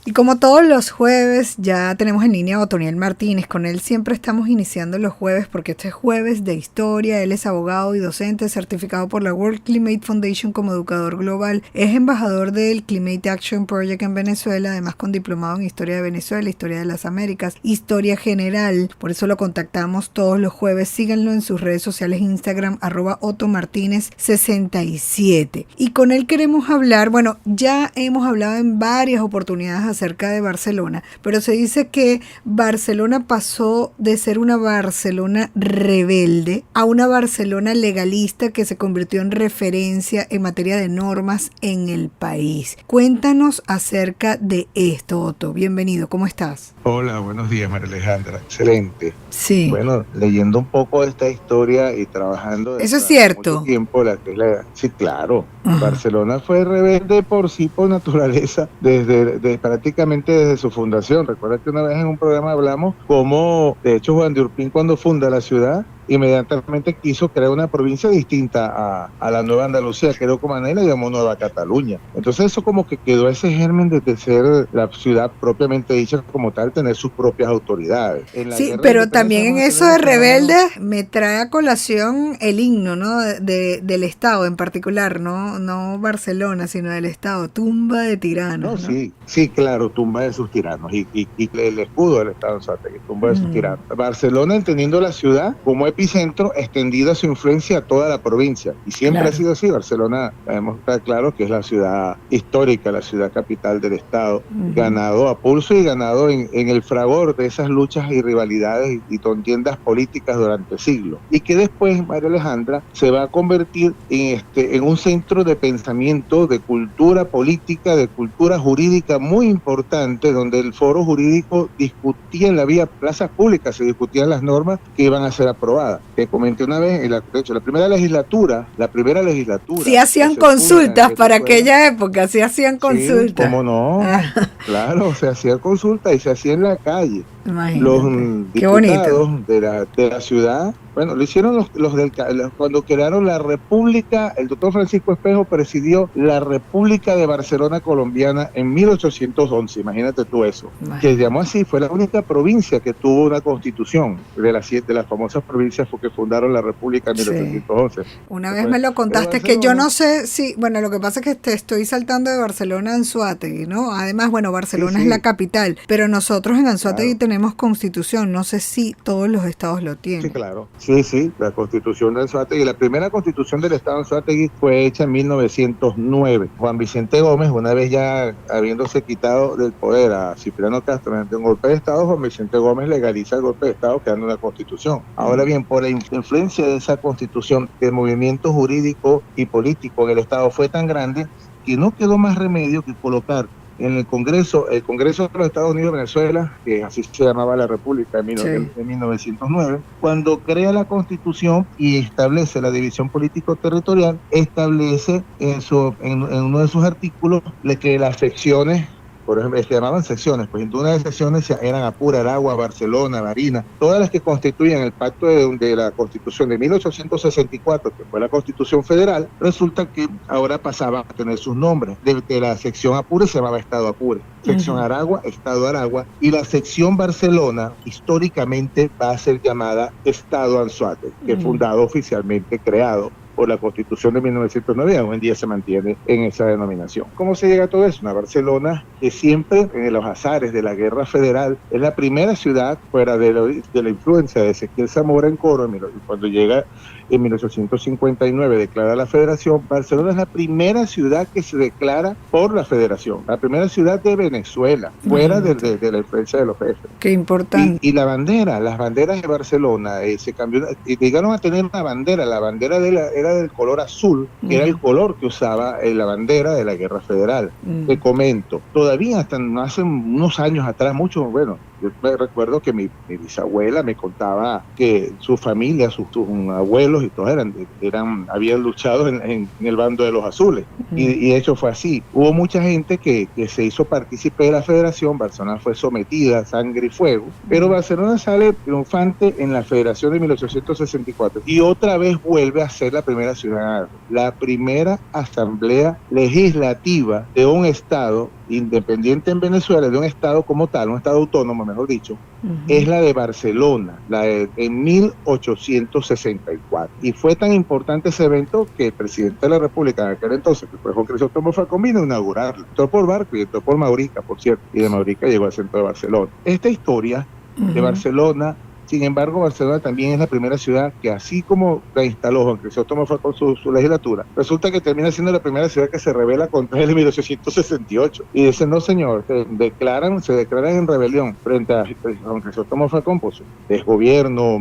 Y como todos los jueves, ya tenemos en línea a Otoniel Martínez. Con él siempre estamos iniciando los jueves porque este es jueves de historia. Él es abogado y docente certificado por la World Climate Foundation como educador global. Es embajador del Climate Action Project en Venezuela, además con diplomado en historia de Venezuela, historia de las Américas, historia general. Por eso lo contactamos todos los jueves. Síganlo en sus redes sociales, Instagram, @OtoMartinez67. Y con él queremos hablar, bueno, ya hemos hablado en varias oportunidades acerca de Barcelona, pero se dice que Barcelona pasó de ser una Barcelona rebelde a una Barcelona legalista que se convirtió en referencia en materia de normas en el país. Cuéntanos acerca de esto, Otto. Bienvenido, ¿cómo estás? Hola, buenos días, María Alejandra. Excelente. Sí. Bueno, leyendo un poco de esta historia y trabajando ¿Eso es cierto? mucho tiempo, sí, claro. Ajá. Barcelona fue rebelde por sí, por naturaleza, prácticamente desde su fundación. Recuerda que una vez en un programa hablamos cómo, de hecho, Juan de Urpín, cuando funda la ciudad, inmediatamente quiso crear una provincia distinta a la Nueva Andalucía, que era como la llamó Nueva Cataluña. Entonces eso como que quedó ese germen de ser la ciudad propiamente dicha como tal, tener sus propias autoridades. Sí, pero también en eso de rebelde me trae a colación el himno, ¿no? Del Estado en particular, no Barcelona, sino del Estado, tumba de tiranos. No, sí, claro, tumba de sus tiranos y el escudo del Estado Anzoátegui, tumba de sus tiranos. Barcelona, entendiendo la ciudad como epicentro, extendida su influencia a toda la provincia, y siempre ha sido así. Barcelona, debemos estar claro que es la ciudad histórica, la ciudad capital del Estado, ganado a pulso y ganado en el fragor de esas luchas y rivalidades y contiendas políticas durante siglos, y que después, María Alejandra, se va a convertir en un centro de pensamiento, de cultura política, de cultura jurídica muy importante, donde el foro jurídico discutía en la vía plazas públicas, se discutían las normas que iban a ser aprobadas. Te comenté una vez, de hecho, la primera legislatura. Sí hacían consultas para aquella época, sí hacían consultas. Sí, ¿cómo no? Claro, se hacía consulta y se hacía en la calle. Imagínate. Los diputados de la ciudad, bueno, lo hicieron cuando crearon la República. El doctor Francisco Espejo presidió la República de Barcelona Colombiana en 1811, imagínate tú eso. Que se llamó así, fue la única provincia que tuvo una constitución, de las famosas provincias que fundaron la República en 1811. Una vez me lo contaste, que yo no sé si, bueno, lo que pasa es que te estoy saltando de Barcelona a Anzoátegui, ¿no? Además, bueno, Barcelona es la capital, pero nosotros en Anzoátegui tenemos constitución, no sé si todos los estados lo tienen. Sí, claro. Sí, la constitución de Anzoátegui. La primera constitución del estado de Anzoátegui fue hecha en 1909. Juan Vicente Gómez, una vez ya habiéndose quitado del poder a Cipriano Castro mediante un golpe de estado, Juan Vicente Gómez legaliza el golpe de estado creando una constitución. Ahora bien, por la influencia de esa constitución, el movimiento jurídico y político en el estado fue tan grande que no quedó más remedio que colocar en el Congreso de los Estados Unidos de Venezuela, que así se llamaba la República en 1909, cuando crea la Constitución y establece la división político-territorial, establece en uno de sus artículos que las secciones, por ejemplo, se llamaban secciones, pues en una de las secciones eran Apure, Aragua, Barcelona, Barinas, todas las que constituían el pacto de la Constitución de 1864, que fue la Constitución Federal. Resulta que ahora pasaba a tener sus nombres. De la sección Apure se llamaba Estado Apure, sección Aragua, Estado Aragua, y la sección Barcelona históricamente va a ser llamada Estado Anzoátegui, que es fundado oficialmente, creado por la Constitución de 1909, hoy en día se mantiene en esa denominación. ¿Cómo se llega a todo eso? Una Barcelona que siempre, en los azares de la Guerra Federal, es la primera ciudad fuera de la influencia de Ezequiel Zamora en Coro, cuando llega en 1859, declara la Federación. Barcelona es la primera ciudad que se declara por la Federación, la primera ciudad de Venezuela, fuera de la influencia de los jefes. Qué importante. Y las banderas de Barcelona se cambió, y llegaron a tener una bandera, la bandera era del color azul, que era el color que usaba la bandera de la Guerra Federal. Te comento, todavía hasta hace unos años atrás, yo me recuerdo que mi bisabuela me contaba que su familia, sus abuelos y todos habían luchado en el bando de los azules. Y de hecho fue así. Hubo mucha gente que se hizo partícipe de la Federación. Barcelona fue sometida a sangre y fuego, pero Barcelona sale triunfante en la Federación de 1864 y otra vez vuelve a ser la primera ciudad, la primera asamblea legislativa de un estado independiente en Venezuela, de un estado como tal, un estado autónomo, mejor dicho, es la de Barcelona, en 1864. Y fue tan importante ese evento que el presidente de la República en aquel entonces, que fue Juan Crisóstomo Falcón, vino a inaugurarlo. Entró por barco y entró por Maurica, por cierto, y de Maurica llegó al centro de Barcelona. Esta historia de Barcelona, sin embargo, Barcelona también es la primera ciudad que, así como la instaló Juan Crisóstomo Falcón su legislatura, resulta que termina siendo la primera ciudad que se rebela contra él en 1868. Y dicen, no señor, se declaran en rebelión frente a Juan Crisóstomo Falcón por su desgobierno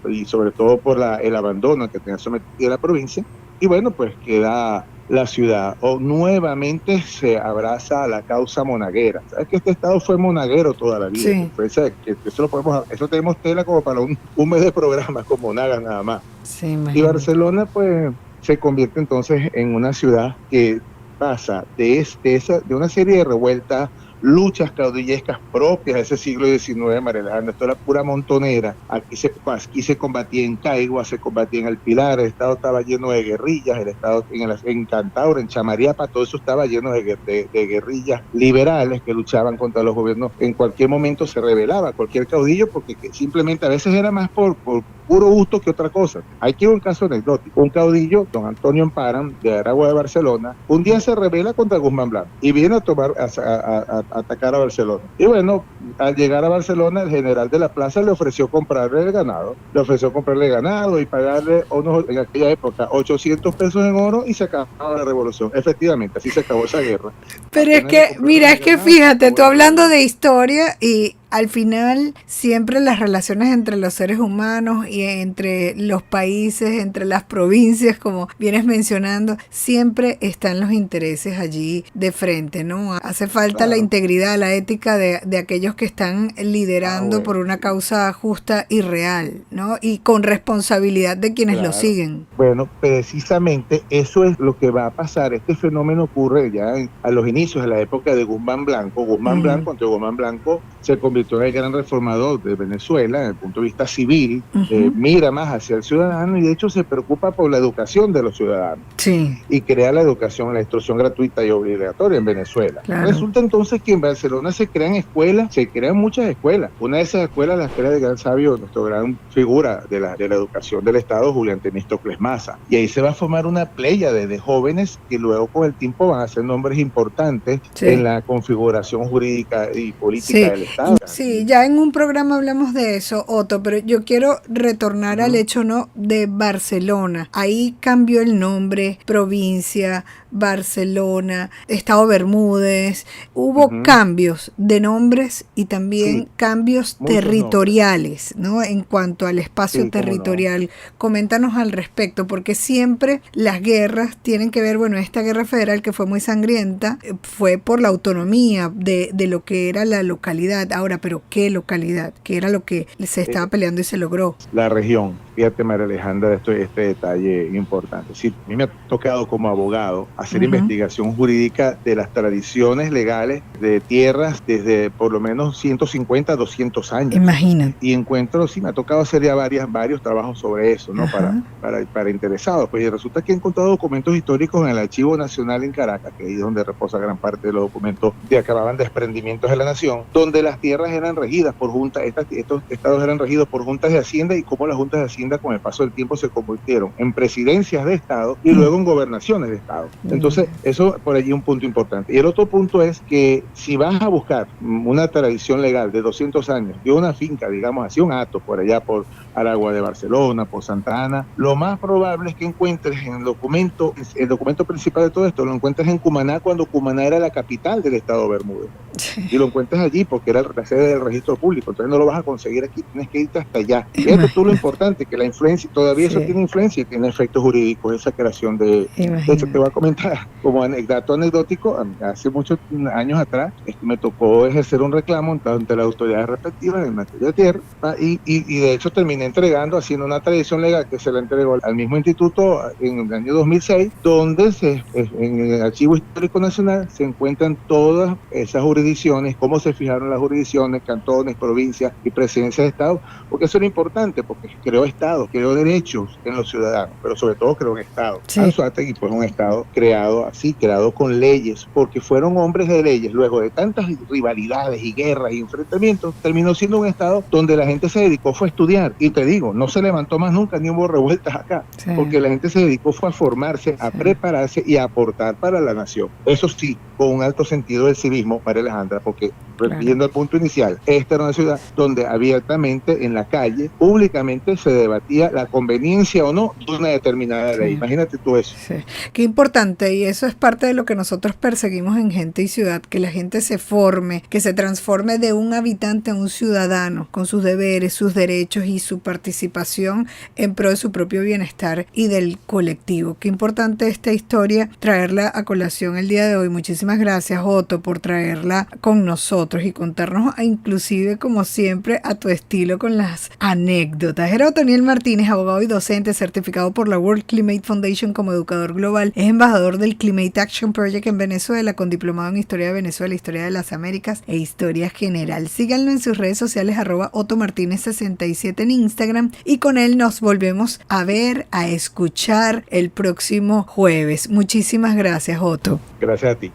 y sobre todo por el abandono que tenía sometida la provincia. Y bueno, pues queda la ciudad, o nuevamente se abraza a la causa monaguera. Sabes que este estado fue monaguero toda la vida. Sí. Eso tenemos tela como para un mes de programa con monagas nada más. Sí, y Barcelona pues se convierte entonces en una ciudad que pasa de una serie de revueltas, luchas caudillescas propias de ese siglo XIX, María Alejandra. Esto era pura montonera. Aquí se combatía en Caigua, se combatía en El Pilar, el estado estaba lleno de guerrillas, el estado en Cantabria, en Chamariapa, todo eso estaba lleno de guerrillas liberales que luchaban contra los gobiernos. En cualquier momento se rebelaba cualquier caudillo, porque simplemente a veces era más por puro gusto que otra cosa. Aquí hay un caso anecdótico. Un caudillo, don Antonio Amparan, de Aragua de Barcelona, un día se rebela contra Guzmán Blanco y viene a atacar a Barcelona. Y bueno, al llegar a Barcelona, el general de la plaza le ofreció comprarle ganado y pagarle en aquella época 800 pesos en oro, y se acababa la revolución. Efectivamente, así se acabó esa guerra. Pero es que, mira, es que fíjate, tú hablando de historia y al final siempre las relaciones entre los seres humanos y entre los países, entre las provincias, como vienes mencionando, siempre están los intereses allí de frente, ¿no? Hace falta la integridad, la ética de aquellos que están liderando por una causa justa y real, ¿no? Y con responsabilidad de quienes lo siguen. Bueno, precisamente eso es lo que va a pasar. Este fenómeno ocurre ya a los inicios de la época de Guzmán Blanco. Guzmán Blanco se convirtió en el gran reformador de Venezuela desde el punto de vista civil. Mira más hacia el ciudadano y de hecho se preocupa por la educación de los ciudadanos. Sí. Y crea la instrucción gratuita y obligatoria en Venezuela. Claro. Resulta entonces que en Barcelona se crean muchas escuelas. Una de esas escuelas, la escuela del gran sabio, nuestro gran figura de la educación del Estado, Julián Temístocles Maza. Y ahí se va a formar una playa de jóvenes que luego con el tiempo van a ser nombres importantes en la configuración jurídica y política del Estado. Sí, ya en un programa hablamos de eso, Otto, pero yo quiero retornar al hecho, ¿no?, de Barcelona. Ahí cambió el nombre, provincia, Barcelona, Estado Bermúdez. Hubo cambios de nombres y también cambios territoriales, ¿no?, en cuanto al espacio territorial. Coméntanos al respecto, porque siempre las guerras tienen que ver, bueno, esta guerra federal que fue muy sangrienta, fue por la autonomía de lo que era la localidad. Ahora, pero ¿qué localidad? ¿Qué era lo que se estaba peleando y se logró? La región. Fíjate, María Alejandra, este detalle importante. Sí, a mí me ha tocado como abogado hacer investigación jurídica de las tradiciones legales de tierras desde por lo menos 150 a 200 años. Imagínate. Y me ha tocado hacer ya varios trabajos sobre eso, ¿no? Para interesados. Pues y resulta que he encontrado documentos históricos en el Archivo Nacional en Caracas, que es ahí donde reposa gran parte de los documentos que acababan desprendimientos de la nación, donde las tierras eran regidas por juntas, estos estados eran regidos por juntas de Hacienda, y cómo las juntas de Hacienda con el paso del tiempo se convirtieron en presidencias de Estado y luego en gobernaciones de Estado. Entonces, eso por allí es un punto importante. Y el otro punto es que si vas a buscar una tradición legal de 200 años de una finca, digamos así, un hato por allá por Aragua de Barcelona, por Santa Ana, lo más probable es que encuentres en el documento principal de todo esto, lo encuentres en Cumaná, cuando Cumaná era la capital del Estado Bermúdez. Y lo encuentras allí porque era la sede del registro público. Entonces no lo vas a conseguir aquí, tienes que irte hasta allá. Fíjate tú lo importante, que la influencia, todavía eso tiene influencia y tiene efectos jurídicos, esa creación de hecho, te voy a comentar como anecdótico, hace muchos años atrás, me tocó ejercer un reclamo ante las autoridades respectivas en materia de tierra, y de hecho terminé haciendo una tradición legal que se la entregó al mismo instituto en el año 2006, donde en el Archivo Histórico Nacional se encuentran todas esas jurisdicciones, cómo se fijaron las jurisdicciones, cantones, provincias y presidencias de Estado, porque eso era importante, porque creó Estado Estado, creó derechos en los ciudadanos, pero sobre todo creó un Estado. Sí. Anzoátegui fue un Estado creado así, creado con leyes, porque fueron hombres de leyes. Luego de tantas rivalidades y guerras y enfrentamientos, terminó siendo un Estado donde la gente se dedicó fue a estudiar. Y te digo, no se levantó más nunca, ni hubo revueltas acá, Sí. porque la gente se dedicó fue a formarse, a prepararse y a aportar para la nación. Eso sí, con un alto sentido del civismo, María Alejandra, porque yendo al punto inicial, esta era una ciudad donde abiertamente en la calle, públicamente se debatía la conveniencia o no de una determinada ley. Imagínate tú eso. Sí. Qué importante, y eso es parte de lo que nosotros perseguimos en Gente y Ciudad, que la gente se forme, que se transforme de un habitante a un ciudadano, con sus deberes, sus derechos y su participación en pro de su propio bienestar y del colectivo. Qué importante esta historia, traerla a colación el día de hoy. Muchísimas gracias, Otto, por traerla con nosotros y contarnos, inclusive como siempre, a tu estilo con las anécdotas. Era Otoniel Martínez, abogado y docente, certificado por la World Climate Foundation como educador global. Es embajador del Climate Action Project en Venezuela, con diplomado en Historia de Venezuela, Historia de las Américas e Historia General. Síganlo en sus redes sociales, @OtoMartinez67 en Instagram, y con él nos volvemos a ver, a escuchar el próximo jueves. Muchísimas gracias, Otto. Gracias a ti.